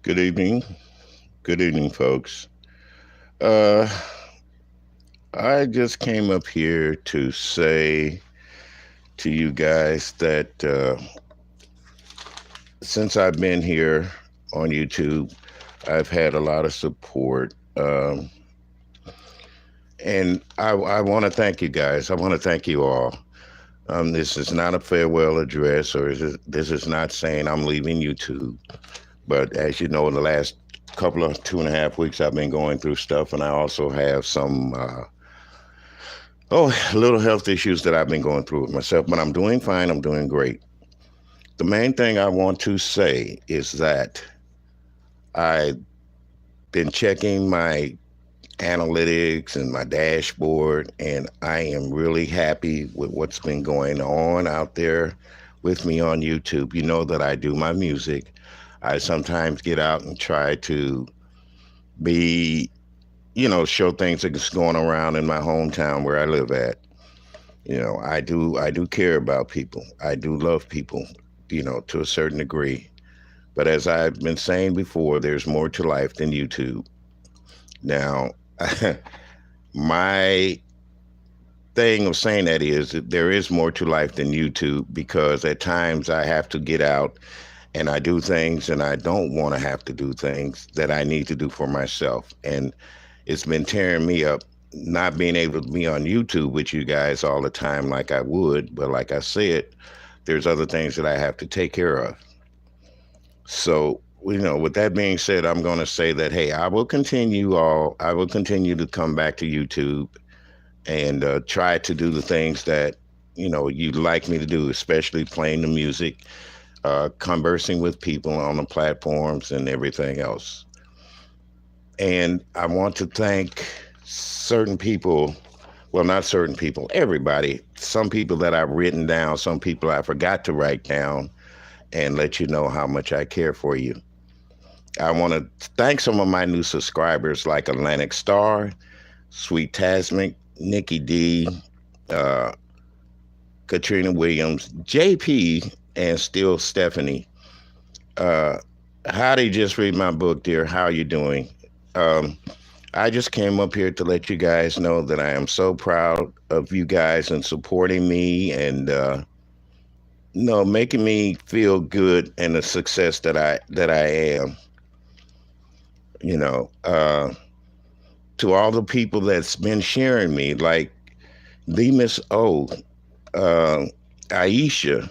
Good evening. Good evening, folks. Uh, I just came up here to say to you guys that since I've been here on YouTube, I've had a lot of support. And I want to thank you guys. I want to thank you all. This is not a farewell address, or this is not saying I'm leaving YouTube. But as you know, in the last couple of 2.5 weeks, I've been going through stuff, and I also have some little health issues that I've been going through with myself, but I'm doing fine. I'm doing great. The main thing I want to say is that I've been checking my analytics and my dashboard, and I am really happy with what's been going on out there with me on YouTube. You know that I do my music. I sometimes get out and try to be, show things that's going around in my hometown where I live at. I do care about people. I do love people, to a certain degree. But as I've been saying before, there's more to life than YouTube. Now, my thing of saying that is that there is more to life than YouTube, because at times I have to get out and I do things and I don't want to have to do things that I need to do for myself. And it's been tearing me up not being able to be on YouTube with you guys all the time like I would. But like I said, there's other things that I have to take care of. So, with that being said, I'm going to say that, hey, I will continue to come back to YouTube and try to do the things that, you'd like me to do, especially playing the music, conversing with people on the platforms and everything else. And I want to thank certain people, well, not certain people, everybody, some people that I've written down, some people I forgot to write down, and let you know how much I care for you. I want to thank some of my new subscribers like Atlantic Star, Sweet Tasmic, Nikki D, uh, Katrina Williams, JP, and still Stephanie. Uh, Howdy, just read my book, dear. How are you doing? Um, I just came up here to let you guys know that I am so proud of you guys and supporting me and making me feel good and the success that I am. You know, to all the people that's been sharing me, like the Miss O, uh, Aisha,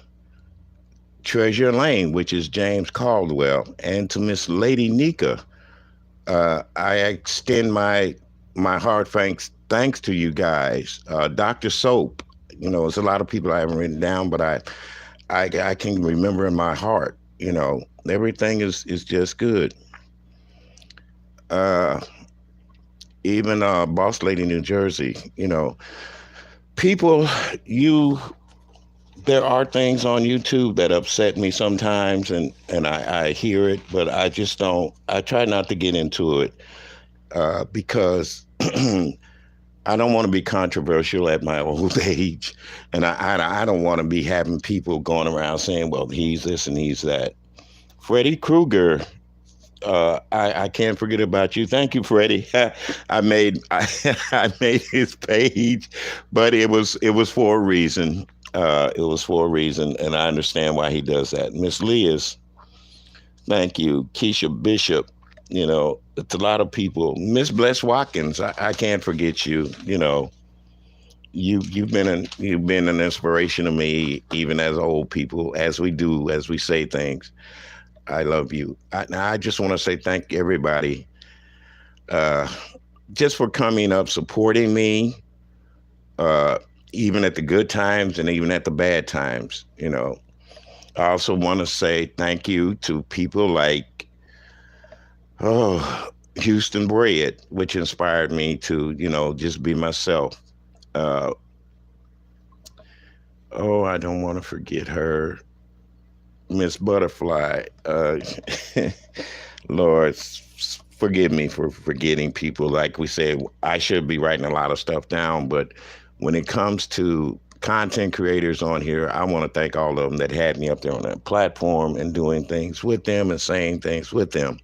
Treasure Lane, which is James Caldwell, and to Miss Lady Nika. I extend my heart thanks to you guys. Dr. Soap, there's a lot of people I haven't written down, but I can remember in my heart. Everything is just good. Uh, Even Boss Lady New Jersey, people, you there are things on YouTube that upset me sometimes, and I hear it, but I just don't. I try not to get into it because I don't want to be controversial at my old age, and I don't want to be having people going around saying, "Well, he's this and he's that." Freddy Krueger, I can't forget about you. Thank you, Freddie. I made his page, but it was for a reason. It was for a reason, and I understand why he does that. Miss Leah's, thank you. Keisha Bishop, it's a lot of people. Miss Bless Watkins, I can't forget you. You've been an inspiration to me, even as old people, as we say things. I love you. I just want to say thank everybody, uh, just for coming up, supporting me, uh, even at the good times and even at the bad times. I also want to say thank you to people like, Houston Bread, which inspired me to, just be myself. Uh, I don't want to forget her, Miss Butterfly. Lord, forgive me for forgetting people. Like we said, I should be writing a lot of stuff down, but when it comes to content creators on here. I want to thank all of them that had me up there on that platform and doing things with them and saying things with them.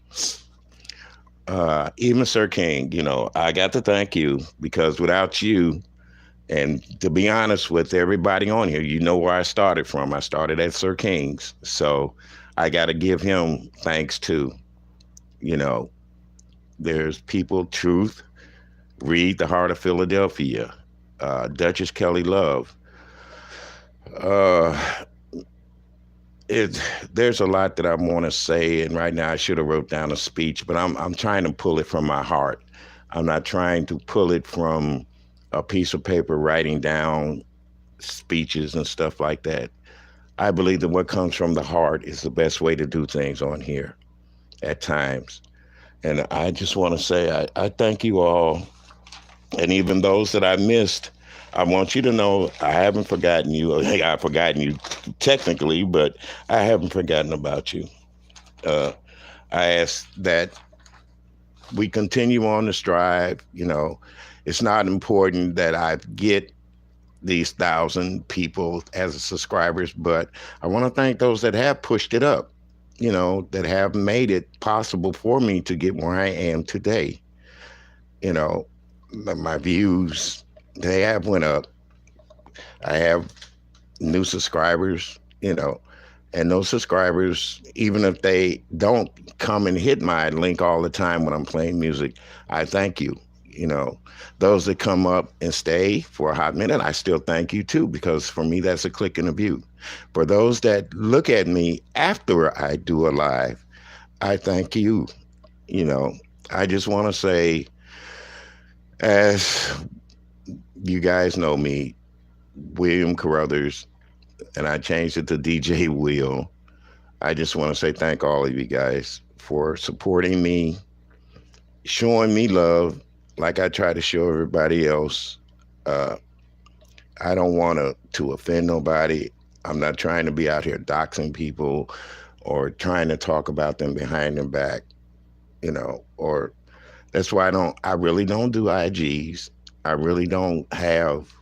Even Sir King, I got to thank you because without you, and to be honest with everybody on here, you know where I started from. I started at Sir King's. So I got to give him thanks too. You know, there's people, Truth, Read, The Heart of Philadelphia, Duchess Kelly Love. Uh, there's a lot that I want to say, and right now I should have wrote down a speech, but I'm trying to pull it from my heart. I'm not trying to pull it from a piece of paper, writing down speeches and stuff like that. I believe that what comes from the heart is the best way to do things on here at times. And I just want to say I thank you all, and even those that I missed. I want you to know I haven't forgotten you. I've forgotten you technically, but I haven't forgotten about you. Uh, I ask that we continue on the strive. It's not important that I get these 1,000 people as subscribers, but I want to thank those that have pushed it up, that have made it possible for me to get where I am today. My views, they have went up. I have new subscribers, and those subscribers, even if they don't come and hit my link all the time when I'm playing music, I thank you. Those that come up and stay for a hot minute, I still thank you too, because for me, that's a click and a view. For those that look at me after I do a live, I thank you. I just want to say, as you guys know me, William Carruthers, and I changed it to DJ Will. I just want to say thank all of you guys for supporting me, showing me love like I try to show everybody else. I don't want to offend nobody. I'm not trying to be out here doxing people or trying to talk about them behind their back, or that's why I really don't do IGs. I really don't have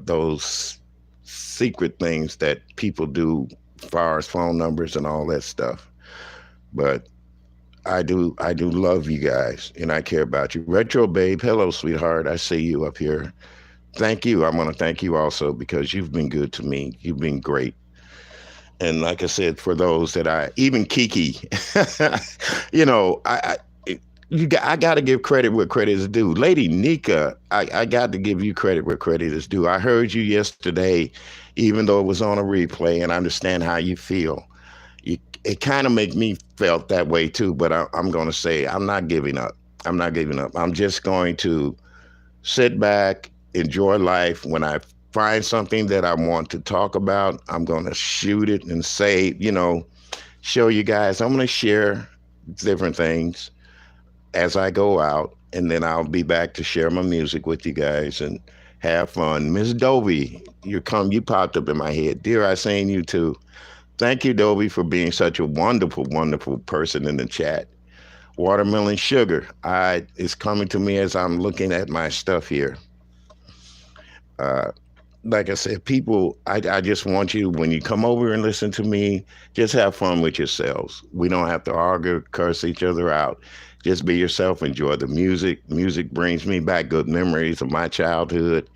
those secret things that people do as far as phone numbers and all that stuff. But I do love you guys, and I care about you. Retro Babe, hello, sweetheart. I see you up here. Thank you. I want to thank you also because you've been good to me. You've been great. And like I said, for those that even Kiki, I got to give credit where credit is due. Lady Nika, I got to give you credit where credit is due. I heard you yesterday, even though it was on a replay, and I understand how you feel. It kind of made me felt that way too, but I'm going to say I'm not giving up. I'm not giving up. I'm just going to sit back, enjoy life. When I find something that I want to talk about, I'm going to shoot it and say, show you guys. I'm going to share different things as I go out, and then I'll be back to share my music with you guys and have fun. Miss Dovey, you popped up in my head. Dear, I seen you too. Thank you, Dovey, for being such a wonderful, wonderful person in the chat. Watermelon Sugar, it's coming to me as I'm looking at my stuff here. Like I said, people, I just want you, when you come over and listen to me, just have fun with yourselves. We don't have to argue, curse each other out. Just be yourself, enjoy the music. Music brings me back good memories of my childhood.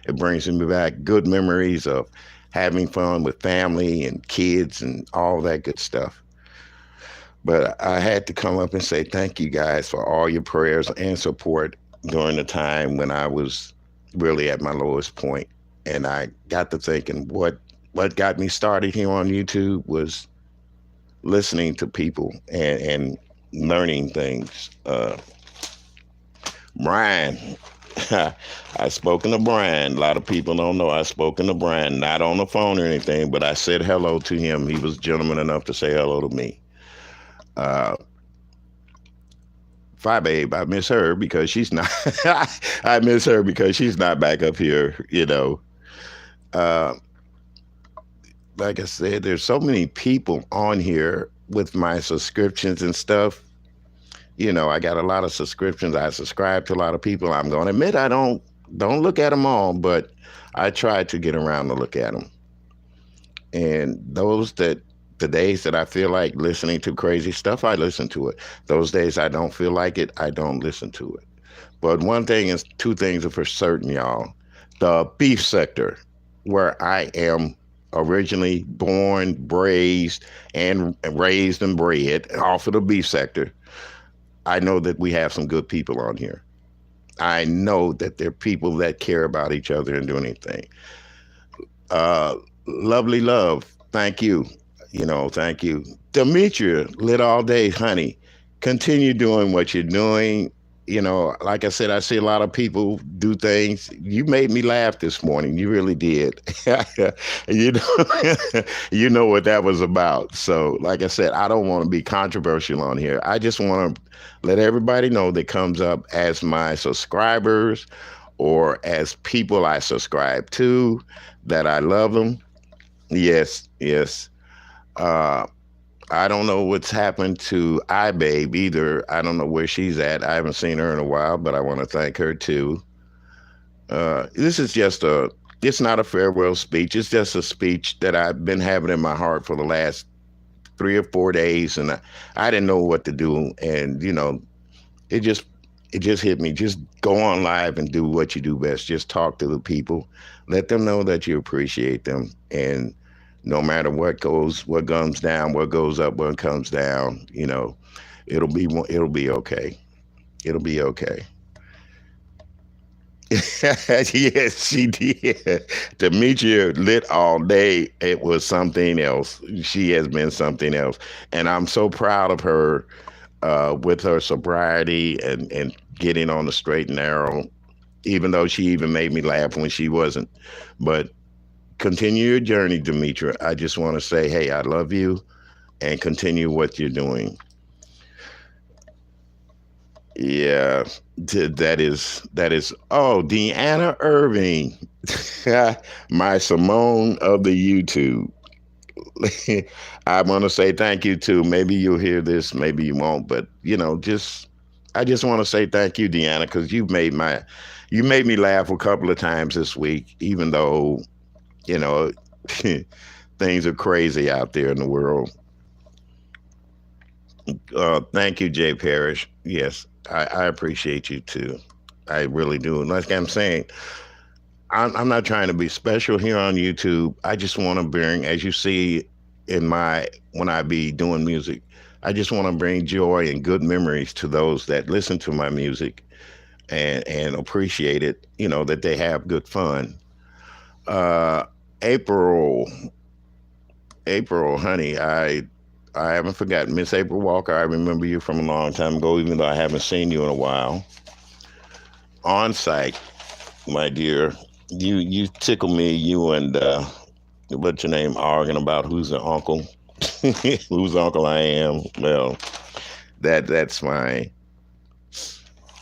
It brings me back good memories of having fun with family and kids and all that good stuff. But I had to come up and say thank you guys for all your prayers and support during the time when I was really at my lowest point. And I got to thinking what got me started here on YouTube was listening to people and learning things. Brian, I've spoken to Brian. A lot of people don't know I've spoken to Brian, not on the phone or anything, but I said hello to him. He was gentleman enough to say hello to me. Fi Babe, I miss her because she's not. I miss her because she's not back up here. Like I said, there's so many people on here with my subscriptions and stuff. I got a lot of subscriptions. I subscribe to a lot of people. I'm going to admit I don't Don't look at them all, but I try to get around to look at them. And the days that I feel like listening to crazy stuff, I listen to it. Those days I don't feel like it, I don't listen to it. But one thing is, two things are for certain, y'all. The beef sector, where I am originally born, raised, and bred off of the beef sector, I know that we have some good people on here. I know that there are people that care about each other and do anything. Uh, Lovely love, thank you. Thank you. Demetria, lit all day, honey. Continue doing what you're doing. Like I said, I see a lot of people do things. You made me laugh this morning. You really did. you know, you know what that was about. So, like I said, I don't want to be controversial on here. I just want to let everybody know that comes up as my subscribers or as people I subscribe to that I love them. Yes, yes. Uh, I don't know what's happened to iBabe either. I don't know where she's at. I haven't seen her in a while, but I want to thank her too. This is just it's not a farewell speech. It's just a speech that I've been having in my heart for the last 3 or 4 days, and I didn't know what to do. And it just it just hit me. Just go on live and do what you do best. Just talk to the people, let them know that you appreciate them, and no matter what comes down, what goes up, what comes down, it'll be okay. It'll be okay. Yes, she did. Demetria lit all day. It was something else. She has been something else, and I'm so proud of her with her sobriety and getting on the straight and narrow. Even though she even made me laugh when she wasn't, but continue your journey, Demetria. I just want to say, hey, I love you, and continue what you're doing. Yeah, that is. Oh, Deanna Irving, my Simone of the YouTube. I want to say thank you too. Maybe you'll hear this, maybe you won't, but just I just want to say thank you, Deanna, because you made me laugh a couple of times this week, even though you know things are crazy out there in the world. Thank you, Jay Parrish. Yes, I appreciate you too. I really do. And like I'm saying, I'm not trying to be special here on YouTube. I just want to bring, as you see in my when I be doing music, I just want to bring joy and good memories to those that listen to my music and appreciate it. That they have good fun. Uh, April, April, honey, I haven't forgotten Miss April Walker. I remember you from a long time ago, even though I haven't seen you in a while. On site, my dear, you tickle me. You and what's your name arguing about who's the uncle, whose uncle I am. Well, that's fine.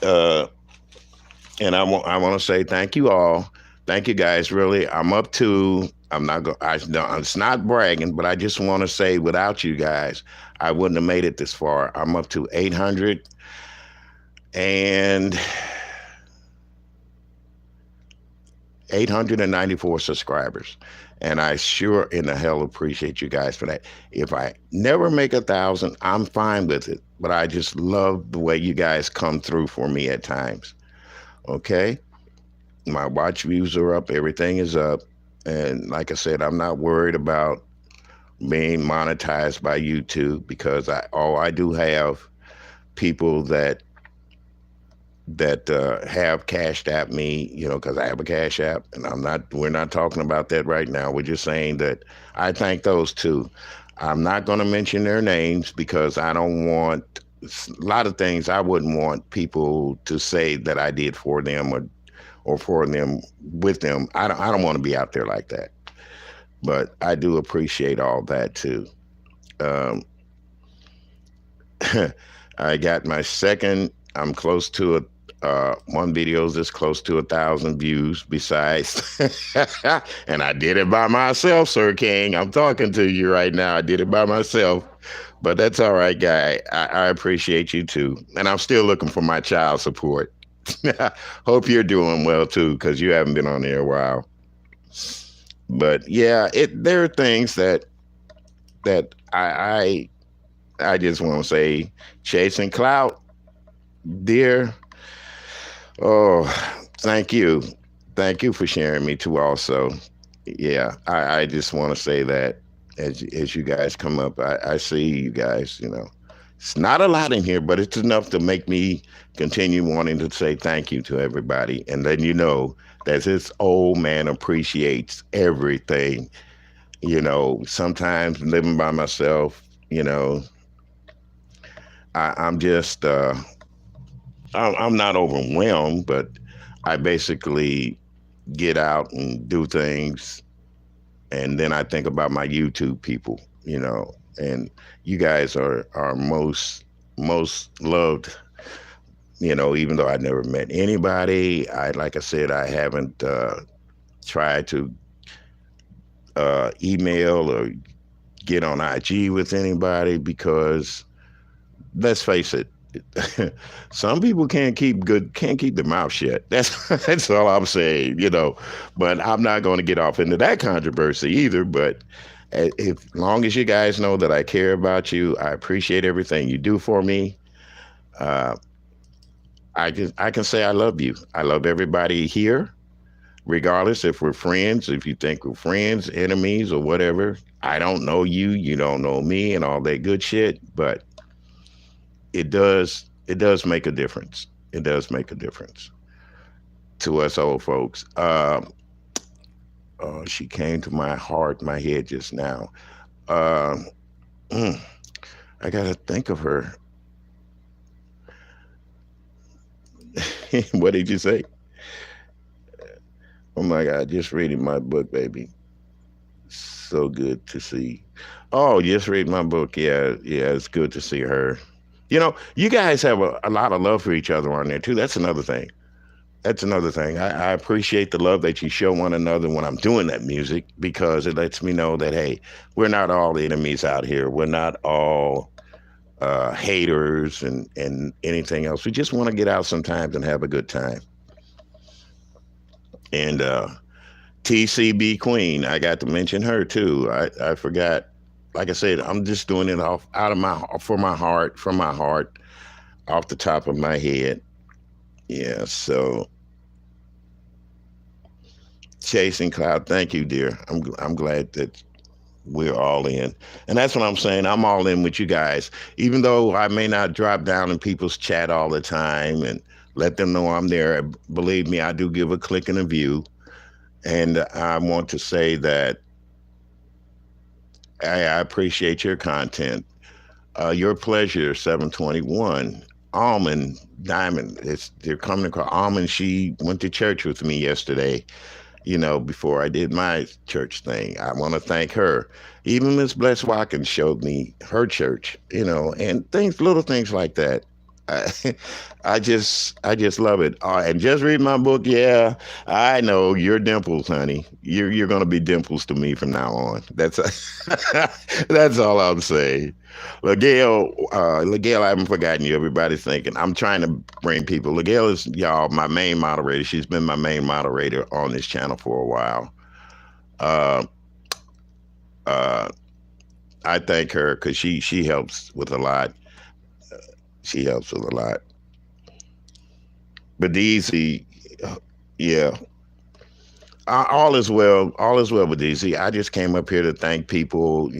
Uh, and I want to say thank you all. Thank you guys. Really, I'm up to. I'm not going. It's not bragging, but I just want to say, without you guys, I wouldn't have made it this far. I'm up to 894 subscribers, and I sure in the hell appreciate you guys for that. If I never make 1,000, I'm fine with it. But I just love the way you guys come through for me at times. Okay, my watch views are up. Everything is up. And like I said, I'm not worried about being monetized by YouTube because I do have people that have cashed at me, because I have a cash app, and we're not talking about that right now. We're just saying that I thank those two. I'm not going to mention their names because I don't want a lot of things. I wouldn't want people to say that I did for them or for them with them. I don't want to be out there like that. But I do appreciate all that too. Um, I got my second. I'm close to it. One video is just close to 1,000 views. Besides, and I did it by myself, Sir King. I'm talking to you right now. I did it by myself, but that's all right, guy. I appreciate you too, and I'm still looking for my child support. Hope you're doing well too, because you haven't been on there a while. But yeah, there are things that I just want to say, chasing clout, dear. Oh, thank you, thank you for sharing me too. Also, yeah, I just want to say that as you guys come up, I see you guys. It's not a lot in here, but it's enough to make me continue wanting to say thank you to everybody, and letting you know that this old man appreciates everything. Sometimes living by myself, I'm just I'm not overwhelmed, but I basically get out and do things, and then I think about my YouTube people, and you guys are most loved. Even though I never met anybody, like I said, I haven't tried to email or get on IG with anybody because let's face it, some people can't keep their mouth shut. That's all I'm saying. But I'm not going to get off into that controversy either. But if long as you guys know that I care about you, I appreciate everything you do for me. Uh, I can say I love you. I love everybody here, regardless if we're friends, if you think we're friends, enemies, or whatever. I don't know you, you don't know me, and all that good shit. But it does make a difference. It does make a difference to us old folks. She came to my heart, my head just now. Uh, mm, I gotta think of her. What did you say? Oh my God, just reading my book, baby. So good to see. Oh, just read my book. Yeah, yeah, it's good to see her. You guys have a lot of love for each other on there too. That's another thing. That's another thing. I appreciate the love that you show one another when I'm doing that music because it lets me know that, hey, we're not all enemies out here. We're not all haters and anything else. We just want to get out sometimes and have a good time. And TCB Queen, I got to mention her too. I forgot. Like I said, I'm just doing it off out of my heart, from my heart, off the top of my head. Yeah, so chasing cloud. Thank you, dear. I'm glad that we're all in, and that's what I'm saying. I'm all in with you guys, even though I may not drop down in people's chat all the time and let them know I'm there. Believe me, I do give a click and a view, and I want to say that I appreciate your content. Your pleasure, 721. Almond Diamond, they're coming across. Almond, she went to church with me yesterday, before I did my church thing. I want to thank her. Even Miss Bless Watkins showed me her church, and little things like that. I, I just love it. And just read my book. Yeah, I know you're Dimples, honey. You're gonna be Dimples to me from now on. That's that's all I'm saying. Ligale, I haven't forgotten you. Everybody's thinking I'm trying to bring people. Ligale is y'all my main moderator. She's been my main moderator on this channel for a while. Uh, uh, I thank her because she helps with a lot. She helps with a lot. But Deezy, yeah, all is well. All is well with Deezy. I just came up here to thank people,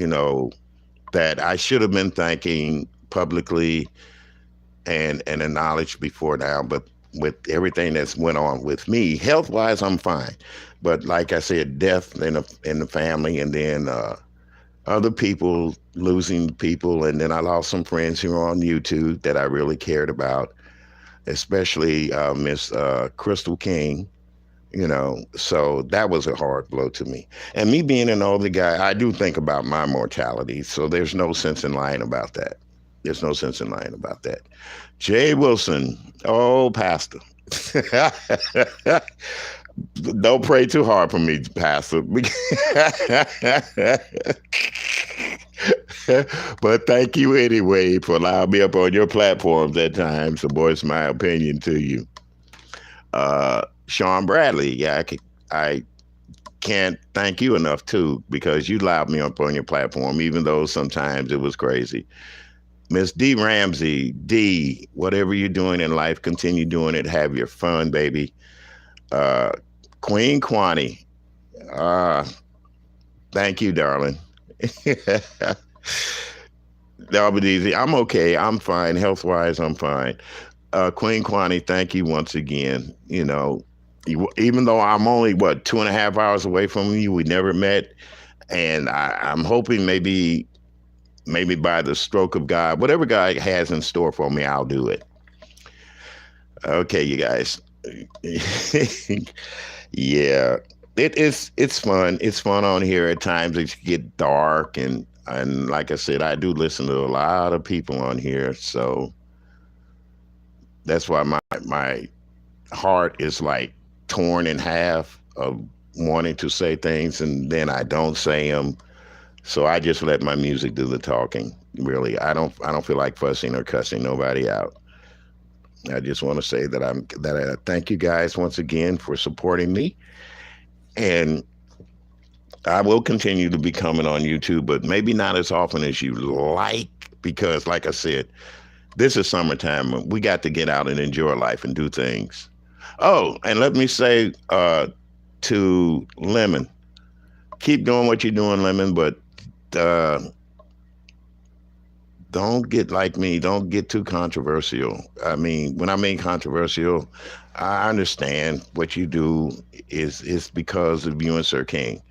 that I should have been thanking publicly and acknowledged before now. But with everything that's went on with me, health wise, I'm fine. But like I said, death in the family, and then other people losing people, and then I lost some friends who are on YouTube that I really cared about, especially Miss Crystal King. So that was a hard blow to me. And me being an older guy, I do think about my mortality. So there's no sense in lying about that. There's no sense in lying about that. Jay Wilson, oh, Pastor. Don't pray too hard for me, Pastor. But thank you anyway for allowing me up on your platforms at times to voice my opinion to you. Sean Bradley. Yeah, I can't thank you enough too, because you allowed me up on your platform, even though sometimes it was crazy. Miss D Ramsey, D, whatever you're doing in life, continue doing it. Have your fun, baby. Uh, Queen Kwani, uh, thank you, darling. That'll be easy. I'm okay. I'm fine. Health wise, I'm fine. Queen Kwani, thank you once again. Even though I'm only, what, 2.5 hours away from you, we never met. And I'm hoping maybe by the stroke of God, whatever God has in store for me, I'll do it. Okay, you guys. Yeah, it's fun. It's fun on here. At times it get dark, and like I said, I do listen to a lot of people on here, so that's why my heart is like torn in half of wanting to say things, and then I don't say them. So I just let my music do the talking. Really, I don't feel like fussing or cussing nobody out. I just want to say that I thank you guys once again for supporting me, and I will continue to be coming on YouTube, but maybe not as often as you like, because, like I said, this is summertime. We got to get out and enjoy life and do things. Oh, and let me say to Lemon, keep doing what you're doing, Lemon, but uh, don't get like me. Don't get too controversial. I mean, when I mean controversial, I understand what you do is because of you and Sir King.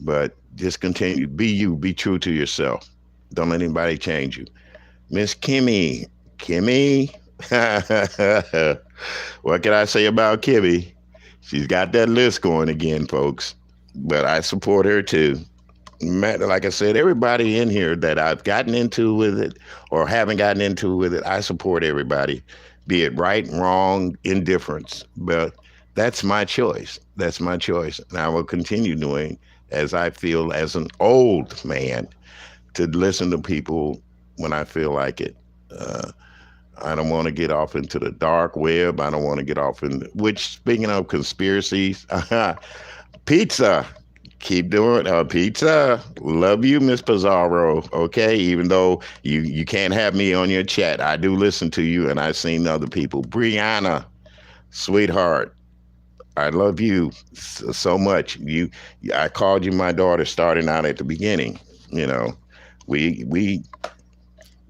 But just continue, be you, be true to yourself. Don't let anybody change you. Miss Kimmy, what can I say about Kimmy? She's got that list going again, folks. But I support her too. Like I said, everybody in here that I've gotten into with it or haven't gotten into with it, I support everybody, be it right, wrong, indifference. But that's my choice. That's my choice. And I will continue doing as I feel as an old man to listen to people when I feel like it. I don't want to get off into the dark web. I don't want to get off which, speaking of conspiracies, pizza. Keep doing pizza. Love you, Miss Pizarro. Okay, even though you can't have me on your chat, I do listen to you, and I've seen other people. Brianna, sweetheart, I love you so much. I called you my daughter starting out at the beginning. You know, we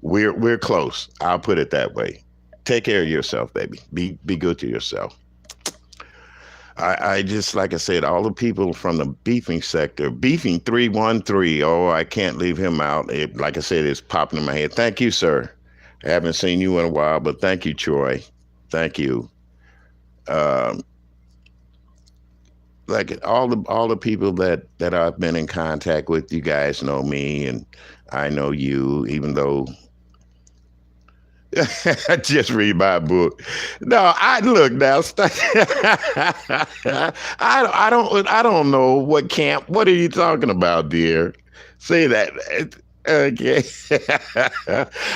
we're close. I'll put it that way. Take care of yourself, baby. Be good to yourself. I just, like I said, all the people from the beefing sector, beefing 313. Oh, I can't leave him out. Like I said, it's popping in my head. Thank you, sir. I haven't seen you in a while, but thank you, Troy. Thank you. Um, like all the people that I've been in contact with, you guys know me, and I know you, even though just read my book. No, I look now. I don't know what camp. What are you talking about, dear? Say that. Okay.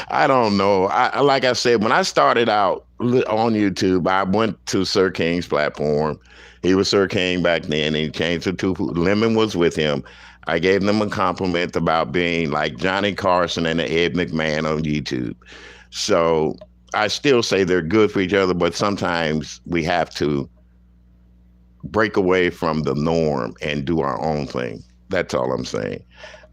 I don't know. Like I said, when I started out on YouTube, I went to Sir King's platform. He was Sir King back then. He changed to Tufu. Lemon was with him. I gave them a compliment about being like Johnny Carson and Ed McMahon on YouTube. So I still say they're good for each other, but sometimes we have to break away from the norm and do our own thing. That's all I'm saying.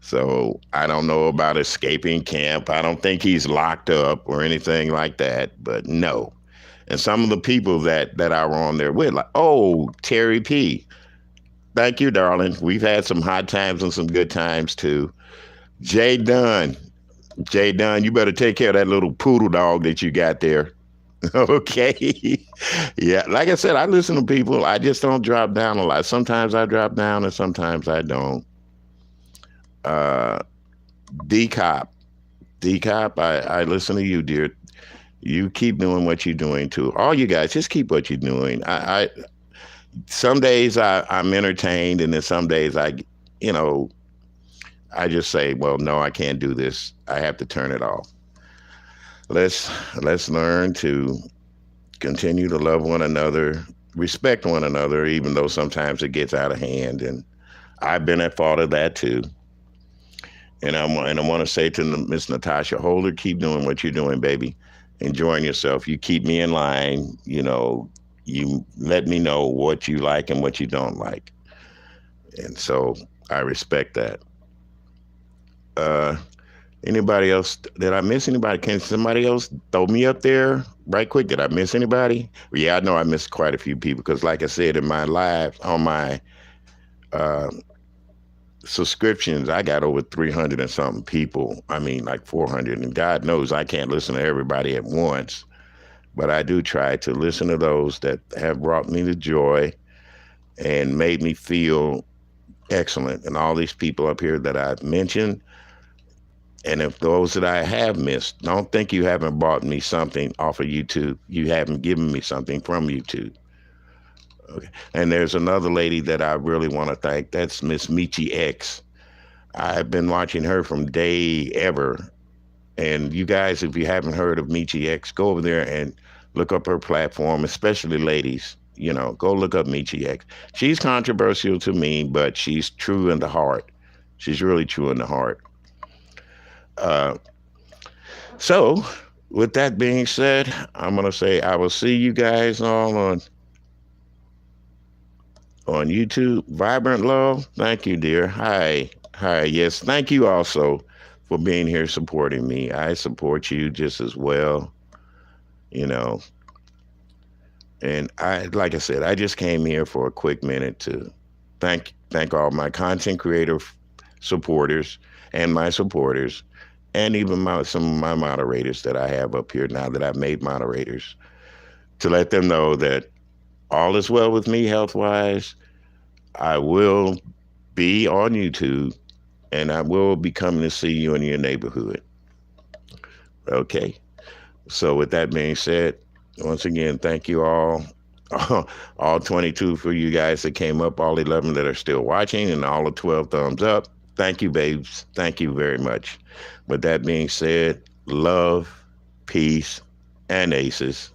So I don't know about escaping camp. I don't think he's locked up or anything like that, but no. And some of the people that I were on there with, like, oh, Terry P. Thank you, darling. We've had some hot times and some good times too. Jay Dunn. Jay Dunn, you better take care of that little poodle dog that you got there. Okay. Yeah, like I said, I listen to people. I just don't drop down a lot. Sometimes I drop down and sometimes I don't. D-Cop. D-Cop, I listen to you, dear. You keep doing what you're doing too. All you guys, just keep what you're doing. I some days I'm entertained, and then some days you know, I just say, well, no, I can't do this. I have to turn it off. Let's learn to continue to love one another respect one another, even though sometimes it gets out of hand. And I've been at fault of that too. And I want to say to Miss Natasha Holder, keep doing what you're doing, baby. Enjoying yourself. You keep me in line. You let me know what you like and what you don't like. And so I respect that. Uh, Anybody else? Did I miss anybody? Can somebody else throw me up there right quick? Did I miss anybody? Yeah, I know I missed quite a few people because, like I said, in my live on my uh, subscriptions, I got over 300 and something people. I mean, like 400. And God knows I can't listen to everybody at once, but I do try to listen to those that have brought me the joy and made me feel excellent. And all these people up here that I've mentioned, and if those that I have missed, don't think you haven't bought me something off of YouTube. You haven't given me something from YouTube. Okay. And there's another lady that I really want to thank. That's Miss Michi X. I've been watching her from day ever. And you guys, if you haven't heard of Michi X, go over there and look up her platform, especially ladies. Go look up Michi X. She's controversial to me, but she's true in the heart. She's really true in the heart. Uh, so, with that being said, I'm gonna say I will see you guys all on YouTube. Vibrant Love, thank you, dear. Hi. Yes, thank you also for being here supporting me. I support you just as well, you know. And like I said, I just came here for a quick minute to thank all my content creator supporters and my supporters, and even some of my moderators that I have up here now that I've made moderators, to let them know that all is well with me health wise. I will be on YouTube, and I will be coming to see you in your neighborhood. Okay. So with that being said, once again, thank you all. All 22 for you guys that came up, all 11 that are still watching, and all the 12 thumbs up. Thank you, babes. Thank you very much. With that being said, love, peace, and aces.